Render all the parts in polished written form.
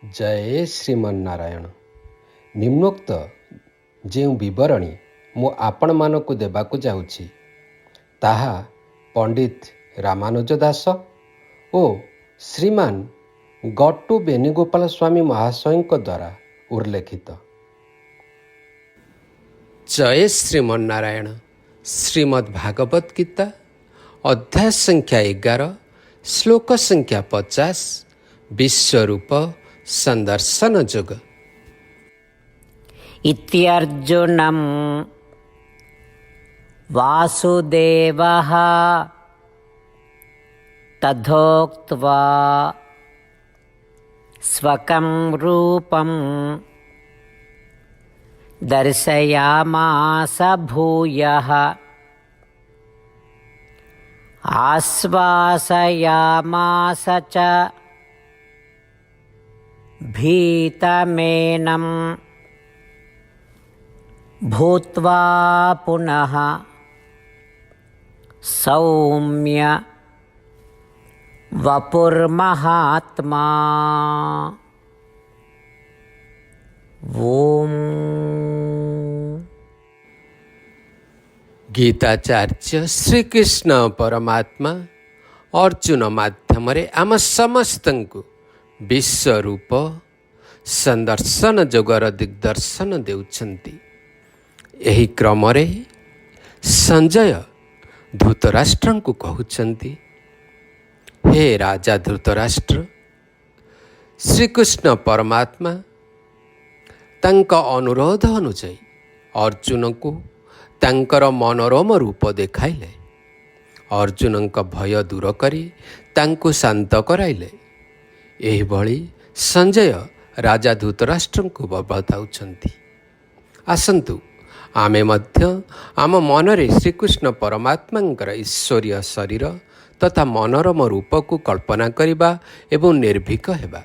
जय श्रीमन्नारायण। निम्नोक्त ଯେଉଁ ବିବରଣୀ ମୁଁ ଆପଣମାନଙ୍କୁ ଦେବାକୁ ଯାଉଛି ତାହା ପଣ୍ଡିତ ରାମାନୁଜ ଦାସ ଓ ଶ୍ରୀମାନ ଗଟ୍ଟୁ ବେଣୁଗୋପାଳ ସ୍ୱାମୀ ମହାଶୟଙ୍କ ଦ୍ୱାରା ଉଲ୍ଲେଖିତ। ଜୟ ଶ୍ରୀମନ୍ନାରାୟଣ। ଶ୍ରୀମଦ୍ ଭାଗବତ ଗୀତା ଅଧ୍ୟାୟ ସଂଖ୍ୟା 11 ଶ୍ଲୋକ ସଂଖ୍ୟା 50 ବିଶ୍ୱରୂପ संदर्शन जुग। इत्यर्जुनं वासुदेवः तथोक्त्वा स्वकं रूपं दर्शयामास भूयः आश्वासयामास च भीतमेनं भूत्वा पुनः सौम्य वपुर्महात्मा। ओम। गीताचार्य श्रीकृष्ण परमात्मा अर्जुन माध्यम आम समस्तଙ୍କୁ विश्वरूप संदर्शन जोगर दिग्दर्शन देउछन्ति। एही क्रमरे संजय धृतराष्ट्र को कहउछन्ति, हे राजा धृतराष्ट्र, श्रीकृष्ण परमात्मा तांका अनुरोध अनुଯାୟୀ अर्जुन को तांकर मनोरम रूप देखाइले। अर्जुन भय दूर करी तांको शांत कराइले। एहिभଳି संजय राजा धृतराष्ट्र को बताउछन्ति। आसन्तु आमे मध्य आम मनरे श्रीकृष्ण परमात्मांकर ईश्वरीय शरीर तथा मनोरम रूप को कल्पना करिबा एवं निर्भीक हेबा।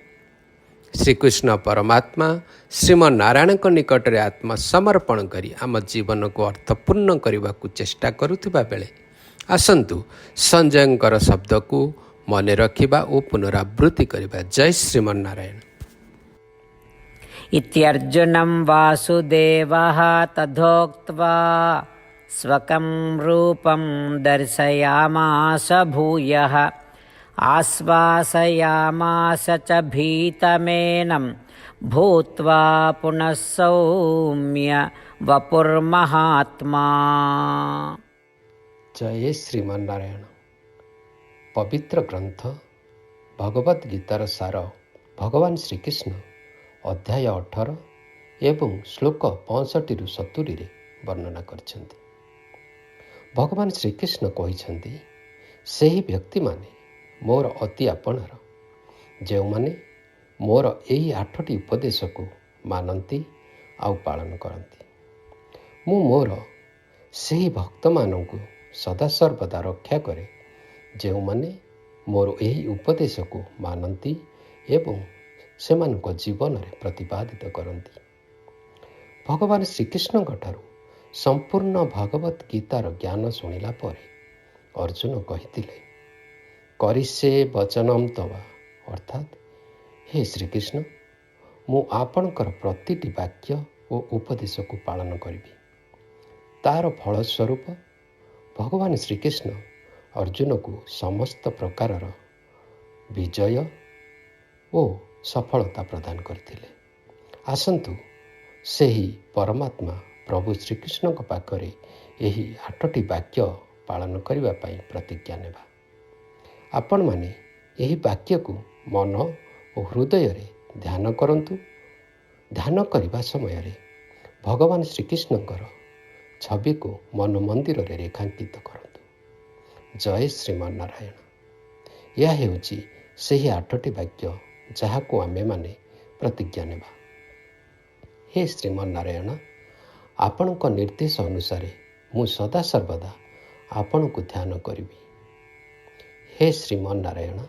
श्रीकृष्ण परमात्मा श्रीमन्नारायण निकट में आत्मसमर्पण करी आम जीवन को अर्थपूर्ण करने को चेष्टा करुथिबा बेले आसन्तु संजयंकर शब्द को मने रखिबा और पुनरावृत्ति करिबा। जय श्रीमन्नारायण। इत्यर्जुनं वासुदेवः तथोक्त्वा स्वकं रूपं दर्शयामास भूयः आश्वासयामास च भीतमेनं भूत्वा पुनः सौम्य वपुर्महात्मा। जय श्रीमन्नारायण। पवित्र ग्रंथ भगवद गीतार सार भगवान श्रीकृष्ण अध्याय 18 एवं श्लोक 65-70 वर्णना करछन्ति। भगवान श्रीकृष्ण कहिछन्ति, सेही व्यक्ति माने मोर अति आपणार, जो माने मोर एही 8टी उपदेश को मानती आउ पालन करती। मु मोर सेही भक्त मानंकु सदा सर्वदा रक्षा करे, जो माने मोर एही उपदेश को मानती एवं सेमानक जीवन में प्रतिपादित करती। भगवान श्रीकृष्ण ठारू संपूर्ण भगवत गीतार ज्ञान शुणिला परे अर्जुन कहिथिले, करिष्ये वचनम तवा, अर्थात हे श्रीकृष्ण, मु आपणकर प्रतिटी वाक्य और उपदेश को पालन करी। तार फलस्वरूप भगवान श्रीकृष्ण अर्जुन को समस्त प्रकार विजय और सफलता प्रदान करथिले। आसन्तु सेही परमात्मा प्रभु श्रीकृष्ण पाखरे एही 8टी वाक्य पालन करने प्रतिज्ञा नेबा। आपण माने एही वाक्य को मन और हृदय रे ध्यान करंतु। ध्यान करने समय भगवान श्रीकृष्ण छवि को मन मंदिर रे रेखांकित करंतु। जय श्रीमन्नारायण। यह हेउची सेही 8टी वाक्य जहाँ को आमे माने प्रतिज्ञा नेबा। हे श्रीमन्नारायण, आपण को निर्देश अनुसार मु सदा सर्वदा आपण को ध्यान करी। हे श्रीमन्नारायण,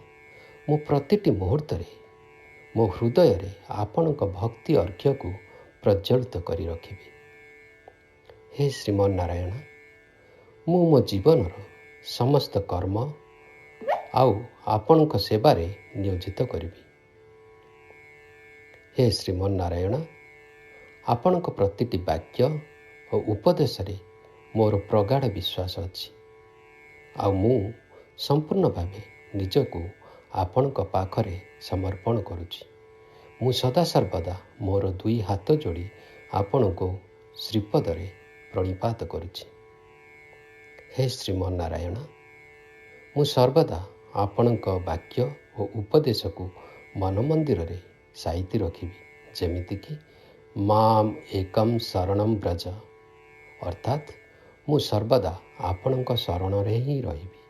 मु प्रतिटी मुहूर्त मो हृदय रे आपण को भक्ति अर्घ्य को प्रज्वलित करी रखी। हे श्रीमन्नारायण, मु मो जीवन समस्त कर्म आउ आपण सेवारे नियोजित करी। ହେ ଶ୍ରୀମନ୍ନାରାୟଣ, ଆପଣଙ୍କ ପ୍ରତିଟି ବାକ୍ୟ ଓ ଉପଦେଶରେ ମୋର ପ୍ରଗାଢ଼ ବିଶ୍ୱାସ ଅଛି, ଆଉ ମୁଁ ସମ୍ପୂର୍ଣ୍ଣ ଭାବେ ନିଜକୁ ଆପଣଙ୍କ ପାଖରେ ସମର୍ପଣ କରୁଛି। ମୁଁ ସଦାସର୍ବଦା ମୋର 2 ହାତ ଯୋଡ଼ି ଆପଣଙ୍କୁ ଶ୍ରୀପଦରେ ପ୍ରଣିପାତ କରୁଛି। ହେ ଶ୍ରୀମନ୍ନାରାୟଣ, ମୁଁ ସର୍ବଦା ଆପଣଙ୍କ ବାକ୍ୟ ଓ ଉପଦେଶକୁ ମନ ମନ୍ଦିରରେ ସାଇତି ରଖିବି, ଯେମିତିକି ମାମ୍ ଏକମ୍ ଶରଣମ୍ ବ୍ରଜ, ଅର୍ଥାତ୍ ମୁଁ ସର୍ବଦା ଆପଣଙ୍କ ଶରଣରେ ହିଁ ରହିବି।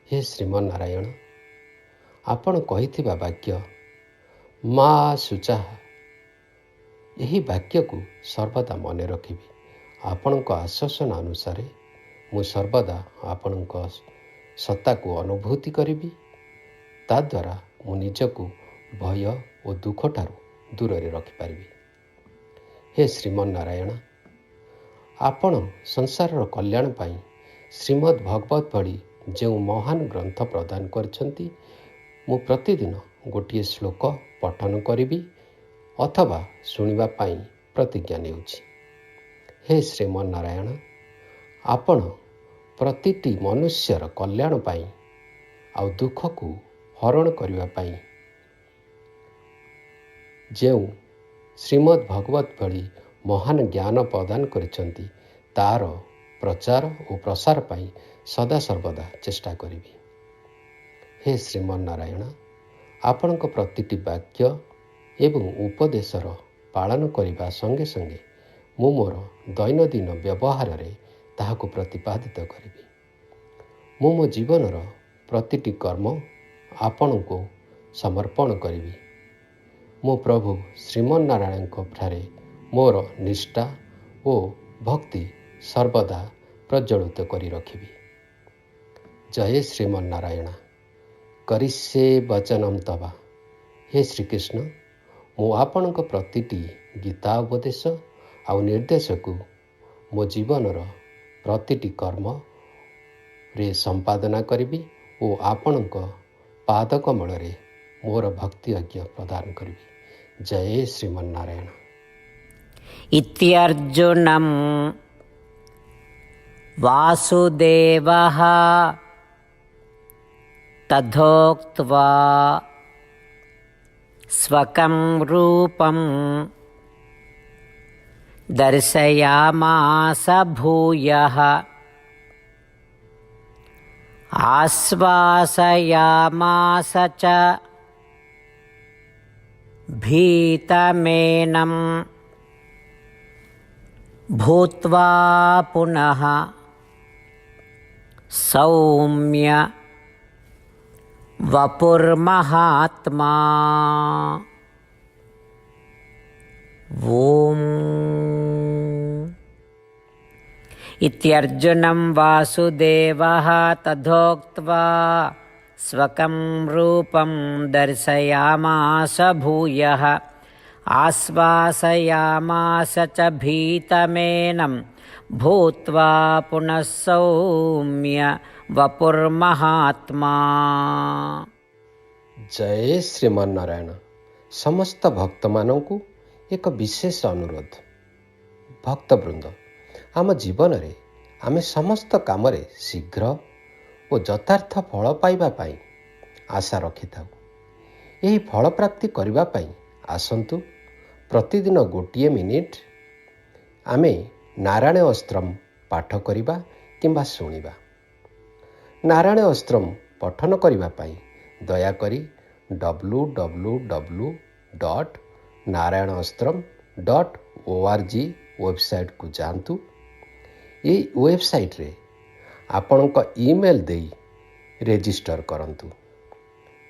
ହେ ଶ୍ରୀମନ୍ନାରାୟଣ, ଆପଣ କହିଥିବା ବାକ୍ୟ ମା ଶୁଚଃ, ଏହି ବାକ୍ୟକୁ ସର୍ବଦା ମନେ ରଖିବି। ଆପଣଙ୍କ ଆଶ୍ୱାସନା ଅନୁସାରେ ମୁଁ ସର୍ବଦା ଆପଣଙ୍କ ସତ୍ତାକୁ ଅନୁଭୂତି କରିବି। ତାଦ୍ୱାରା ମୁଁ ନିଜକୁ ଭୟ ଓ ଦୁଃଖଠାରୁ ଦୂରରେ ରଖିପାରିବି। ହେ ଶ୍ରୀମନ୍ନାରାୟଣ, ଆପଣ ସଂସାରର କଲ୍ୟାଣ ପାଇଁ ଶ୍ରୀମଦ୍ ଭଗବତ ଭଳି ଯେଉଁ ମହାନ ଗ୍ରନ୍ଥ ପ୍ରଦାନ କରିଛନ୍ତି, ମୁଁ ପ୍ରତିଦିନ ଗୋଟିଏ ଶ୍ଲୋକ ପଠନ କରିବି ଅଥବା ଶୁଣିବା ପାଇଁ ପ୍ରତିଜ୍ଞା ନେଉଛି। ହେ ଶ୍ରୀମନ୍ନାରାୟଣ, ଆପଣ ପ୍ରତିଟି ମନୁଷ୍ୟର କଲ୍ୟାଣ ପାଇଁ ଆଉ ଦୁଃଖକୁ ହରଣ କରିବା ପାଇଁ ଯେଉଁ ଶ୍ରୀମଦ୍ ଭଗବତ ଭଳି ମହାନ ଜ୍ଞାନ ପ୍ରଦାନ କରିଛନ୍ତି, ତାର ପ୍ରଚାର ଓ ପ୍ରସାର ପାଇଁ ସଦାସର୍ବଦା ଚେଷ୍ଟା କରିବି। ହେ ଶ୍ରୀମନ୍ନାରାୟଣ, ଆପଣଙ୍କ ପ୍ରତିଟି ବାକ୍ୟ ଏବଂ ଉପଦେଶର ପାଳନ କରିବା ସଙ୍ଗେ ସଙ୍ଗେ ମୁଁ ମୋର ଦୈନନ୍ଦିନ ବ୍ୟବହାରରେ ତାହାକୁ ପ୍ରତିପାଦିତ କରିବି। ମୁଁ ମୋ ଜୀବନର ପ୍ରତିଟି କର୍ମ ଆପଣଙ୍କୁ ସମର୍ପଣ କରିବି। ମୁଁ ପ୍ରଭୁ ଶ୍ରୀମନ୍ନାରାୟଣଙ୍କ ଠାରେ ମୋର ନିଷ୍ଠା ଓ ଭକ୍ତି ସର୍ବଦା ପ୍ରଜ୍ୱଳିତ କରି ରଖିବି। ଜୟ ଶ୍ରୀମନ୍ନାରାୟଣ। କରିଷ୍ୟେ ବଚନଂ ତବ। ହେ ଶ୍ରୀକୃଷ୍ଣ, ମୁଁ ଆପଣଙ୍କ ପ୍ରତିଟି ଗୀତା ଉପଦେଶ ଆଉ ନିର୍ଦ୍ଦେଶକୁ ମୋ ଜୀବନର ପ୍ରତିଟି କର୍ମରେ ସମ୍ପାଦନା କରିବି ଓ ଆପଣଙ୍କ ପାଦକମଳରେ ମୋର ଭକ୍ତି ଅଜ୍ଞ ପ୍ରଦାନ କରିବି। ଜୟ ଶ୍ରୀମନ୍ନାରାୟଣ। ଇତ୍ୟର୍ଜୁନଂ वासुदेवः तथोक्त्वा स्वकं रूपं दर्शयामास भूयः आश्वासयामास च भीतमेनं भूत्वा पुनः सौम्य वपुर्महात्मा। ॐ इत्यर्जुनं वासुदेवः तथोक्त्वा स्वकं रूपं दर्शयामास भूयः आश्वासयामास च भीतमेनं भूत्वा पुनः सौम्य वपुर्महात्मा। ଜୟ ଶ୍ରୀମନ୍ନାରାୟଣ। ସମସ୍ତ ଭକ୍ତମାନଙ୍କୁ ଏକ ବିଶେଷ ଅନୁରୋଧ। ଭକ୍ତବୃନ୍ଦ, ଆମ ଜୀବନରେ ଆମେ ସମସ୍ତ କାମରେ ଶୀଘ୍ର ଓ ଯଥାର୍ଥ ଫଳ ପାଇବା ପାଇଁ ଆଶା ରଖିଥାଉ। ଏହି ଫଳ ପ୍ରାପ୍ତି କରିବା ପାଇଁ ଆସନ୍ତୁ ପ୍ରତିଦିନ ଗୋଟିଏ ମିନିଟ୍ ଆମେ ନାରାୟଣ ଅସ୍ତ୍ରମ୍ ପାଠ କରିବା କିମ୍ବା ଶୁଣିବା। ନାରାୟଣ ଅସ୍ତ୍ରମ୍ ପଠନ କରିବା ପାଇଁ ଦୟାକରି www.narayanaostram.org ୱେବସାଇଟ୍କୁ ଯାଆନ୍ତୁ। ଏହି ୱେବସାଇଟ୍ରେ ଆପଣଙ୍କ ଇମେଲ୍ ଦେଇ ରେଜିଷ୍ଟର କରନ୍ତୁ।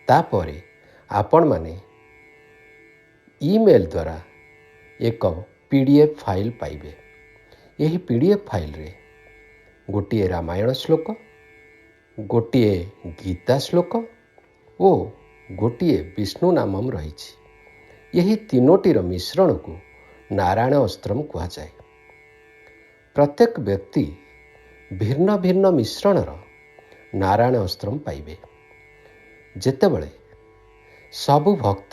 ତାପରେ ଆପଣମାନେ ଇମେଲ୍ ଦ୍ୱାରା ଏକ PDF ଫାଇଲ୍ ପାଇବେ। ଏହି PDF ଫାଇଲ୍ରେ ଗୋଟିଏ ରାମାୟଣ ଶ୍ଲୋକ, ଗୋଟିଏ ଗୀତା ଶ୍ଲୋକ ଓ ଗୋଟିଏ ବିଷ୍ଣୁ ନାମମ୍ ରହିଛି। ଏହି ତିନୋଟିର ମିଶ୍ରଣକୁ ନାରାୟଣ ଅସ୍ତ୍ରମ୍ କୁହାଯାଏ। ପ୍ରତ୍ୟେକ ବ୍ୟକ୍ତି ଭିନ୍ନ ଭିନ୍ନ ମିଶ୍ରଣର ନାରାୟଣ ଅସ୍ତ୍ରମ୍ ପାଇବେ। ଯେତେବେଳେ ସବୁ ଭକ୍ତ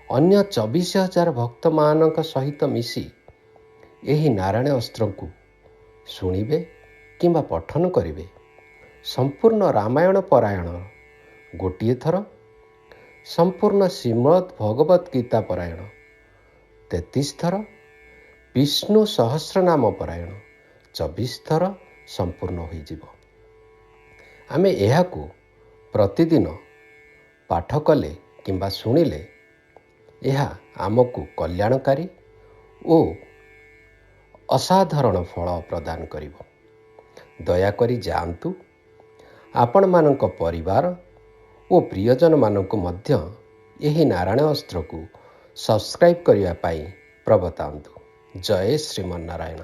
ଅନ୍ୟ 24,000 ଭକ୍ତମାନଙ୍କ ସହିତ ମିଶି ଏହି ନାରାୟଣ ଅସ୍ତ୍ରକୁ ଶୁଣିବେ କିମ୍ବା ପଠନ କରିବେ। ସମ୍ପୂର୍ଣ୍ଣ ରାମାୟଣ ପରାୟଣ ଗୋଟିଏ ଥର, ସମ୍ପୂର୍ଣ୍ଣ ଶ୍ରୀମଦ୍ ଭଗବତ ଗୀତା ପରାୟଣ 33 ଥର, ବିଷ୍ଣୁ ସହସ୍ରନାମ ପରାୟଣ 24 ଥର ସମ୍ପୂର୍ଣ୍ଣ ହୋଇଯିବ। ଆମେ ଏହାକୁ ପ୍ରତିଦିନ ପାଠ କଲେ କିମ୍ବା ଶୁଣିଲେ ଏହା ଆମକୁ କଲ୍ୟାଣକାରୀ ଓ ଅସାଧାରଣ ଫଳ ପ୍ରଦାନ କରିବ। ଦୟାକରି ଯାଆନ୍ତୁ, ଆପଣମାନଙ୍କ ପରିବାର ଓ ପ୍ରିୟଜନମାନଙ୍କୁ ମଧ୍ୟ ଏହି ନାରାୟଣ ଅସ୍ତ୍ରକୁ ସବସ୍କ୍ରାଇବ୍ କରିବା ପାଇଁ ପ୍ରବର୍ତ୍ତାନ୍ତୁ। ଜୟ ଶ୍ରୀମନ୍ନାରାୟଣ।